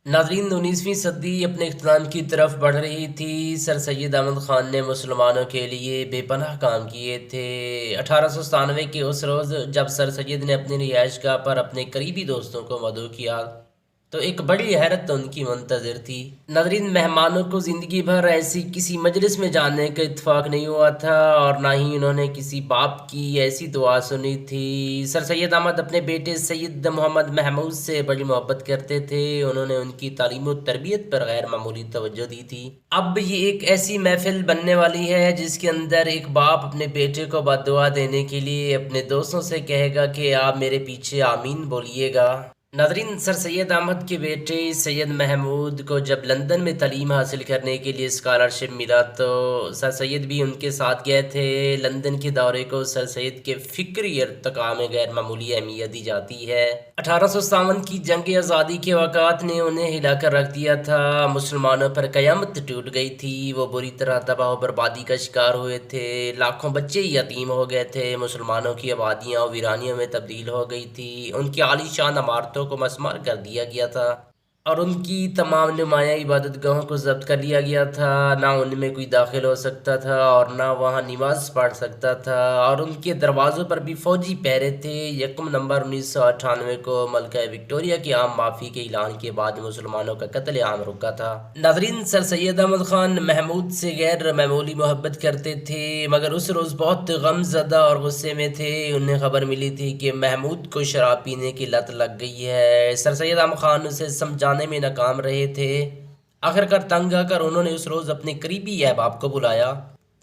नाज़रीन, 19वीं सदी अपने इख्तिताम की तरफ बढ़ रही थी। सर सैयद अहमद ख़ान ने मुसलमानों के लिए बेपनाह काम किए थे। 1897 के उस रोज़ जब सर सैयद ने अपनी रिहाइशगाह पर अपने करीबी दोस्तों को मदऊ किया तो एक बड़ी हैरत तो उनकी मुंतज़िर थी। नाज़रीन, मेहमानों को ज़िंदगी भर ऐसी किसी मजलिस में जाने का इत्फ़ाक़ नहीं हुआ था और ना ही उन्होंने किसी बाप की ऐसी दुआ सुनी थी। सर सैयद अहमद अपने बेटे सैयद मोहम्मद महमूद से बड़ी मोहब्बत करते थे। उन्होंने उनकी तालीम और तरबियत पर गैर मामूली तवज्जो दी थी। अब ये एक ऐसी महफ़िल बनने वाली है जिसके अंदर एक बाप अपने बेटे को बद्दुआ देने के लिए अपने दोस्तों से कहेगा कि आप मेरे पीछे आमीन बोलिएगा। नाज़रीन, सर सैयद अहमद के बेटे सैयद महमूद को जब लंदन में तालीम हासिल करने के लिए स्कॉलरशिप मिला तो सर सैयद भी उनके साथ गए थे। लंदन के दौरे को सर सैयद के फ़िक्री इर्तिका में गैर मामूली अहमियत दी जाती है। 1857 की जंग आज़ादी के वक़्त ने उन्हें हिलाकर रख दिया था। मुसलमानों पर क़यामत टूट गई थी। वो बुरी तरह तबाह बर्बादी का शिकार हुए थे। लाखों बच्चे यतीम हो गए थे। मुसलमानों की आबादियाँ वीरानियों में तब्दील हो गई थी। उनकी आलीशान इमारतों को मस्मार कर दिया गया था और उनकी तमाम नुमाया इबादत गाहों को ज़ब्त कर लिया गया था। ना उनमें कोई दाखिल हो सकता था और ना वहाँ नमाज पढ़ सकता था और उनके दरवाज़ों पर भी फ़ौजी पहरे थे। 1 नवंबर 1998 को मलका विक्टोरिया की आम माफ़ी के ऐलान के बाद मुसलमानों का कत्ल-ए-आम रुका था। नाज़रीन, सर सैयद अहमद ख़ान महमूद से गैर मामूली मोहब्बत करते थे मगर उस रोज़ बहुत गमज़दा और गुस्से में थे। उन्हें खबर मिली थी कि महमूद को शराब पीने की लत लग गई है। सर सैयद अहमद ख़ान उसे समझाने में नाकाम रहे थे। आखिरकार तंग आकर उन्होंने उस रोज़ अपने करीबी अहबाब को बुलाया।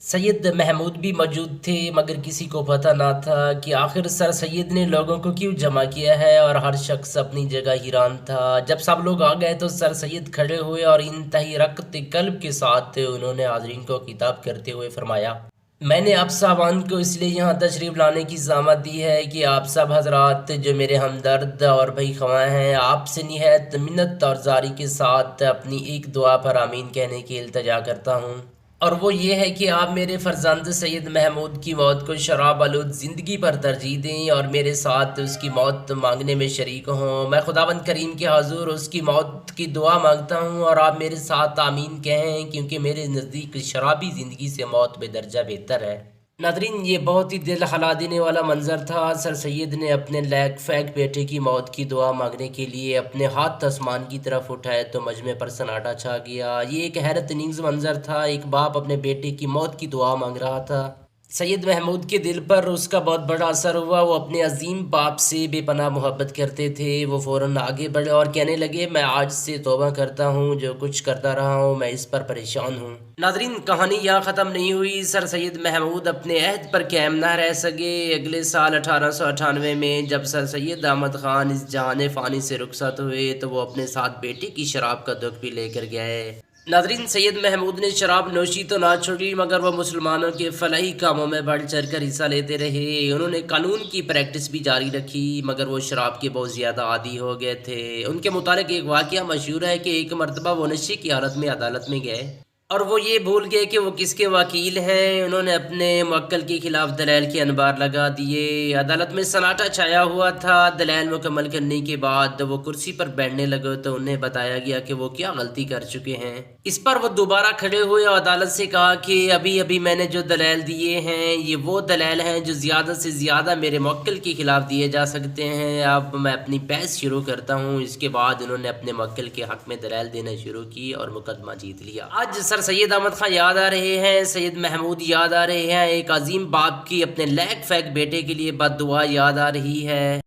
सैयद महमूद भी मौजूद थे मगर किसी को पता ना था कि आखिर सर सैयद ने लोगों को क्यों जमा किया है और हर शख्स अपनी जगह हैरान था। जब सब लोग आ गए तो सर सैयद खड़े हुए और इंतहाई रक़्त क़ल्ब के साथ उन्होंने हाज़रीन को खिताब करते हुए फरमाया, मैंने आप साहबान को इसलिए यहाँ तशरीफ़ लाने की ज़ामत दी है कि आप सब हज़रात जो मेरे हमदर्द और भाई ख़वां हैं, आपसे निहायत मिन्नत और ज़ारी के साथ अपनी एक दुआ पर आमीन कहने की इल्तिजा करता हूँ और वो ये है कि आप मेरे फ़र्जंद सैयद महमूद की मौत को शराब आलूद ज़िंदगी पर तरजीह दें और मेरे साथ उसकी मौत मांगने में शरीक हों। मैं खुदावंद करीम के हुज़ूर उसकी मौत की दुआ मांगता हूँ और आप मेरे साथ आमीन कहें क्योंकि मेरे नज़दीक शराबी ज़िंदगी से मौत बेदर्जा बेहतर है। नाज़रीन, ये बहुत ही दिल हिला देने वाला मंज़र था। सर सैयद ने अपने लैक फैक बेटे की मौत की दुआ मांगने के लिए अपने हाथ आसमान की तरफ उठाए तो मजमे पर सन्नाटा छा गया। ये एक हैरत अंगेज़ मंज़र था। एक बाप अपने बेटे की मौत की दुआ मांग रहा था। सैयद महमूद के दिल पर उसका बहुत बड़ा असर हुआ। वो अपने अजीम बाप से बेपनाह मोहब्बत करते थे। वो फ़ौरन आगे बढ़े और कहने लगे, मैं आज से तौबा करता हूँ, जो कुछ करता रहा हूँ मैं इस पर परेशान हूँ। नाज़रीन, कहानी यहाँ ख़त्म नहीं हुई। सर सैयद महमूद अपने अहद पर कायम ना रह सके। अगले साल 1898 में जब सर सैयद अहमद ख़ान इस जहान फ़ानी से रुखसत हुए तो वो अपने साथ बेटे की शराब का दुख भी लेकर गए। नाज़रीन, सैयद महमूद ने शराब नोशी तो ना छोड़ी मगर वह मुसलमानों के फलाही कामों में बढ़ चढ़ कर हिस्सा लेते रहे। उन्होंने कानून की प्रैक्टिस भी जारी रखी मगर वो शराब के बहुत ज़्यादा आदी हो गए थे। उनके मुतालिक एक वाक़या मशहूर है कि एक मरतबा वो नशे की हालत में अदालत में गए और वो ये भूल गए कि वो किसके वकील हैं। उन्होंने अपने मुवक्किल के खिलाफ दलाइल के अनबार लगा दिए। अदालत में सन्नाटा छाया हुआ था। दलाइल मुकम्मल करने के बाद वो कुर्सी पर बैठने लगे तो उन्हें बताया गया कि वो क्या गलती कर चुके हैं। इस पर वो दोबारा खड़े हुए और अदालत से कहा कि अभी अभी मैंने जो दलाइल दिए हैं ये वो दलाइल हैं जो ज़्यादा से ज़्यादा मेरे मुवक्किल के खिलाफ दिए जा सकते हैं। अब मैं अपनी बहस शुरू करता हूँ। इसके बाद उन्होंने अपने मुवक्किल के हक़ में दलाइल देना शुरू की और मुकदमा जीत लिया। आज सर सैयद अहमद ख़ान याद आ रहे हैं, सैयद महमूद याद आ रहे हैं, एक अजीम बाप की अपने लैक फैक बेटे के लिए बद्दुआ याद आ रही है।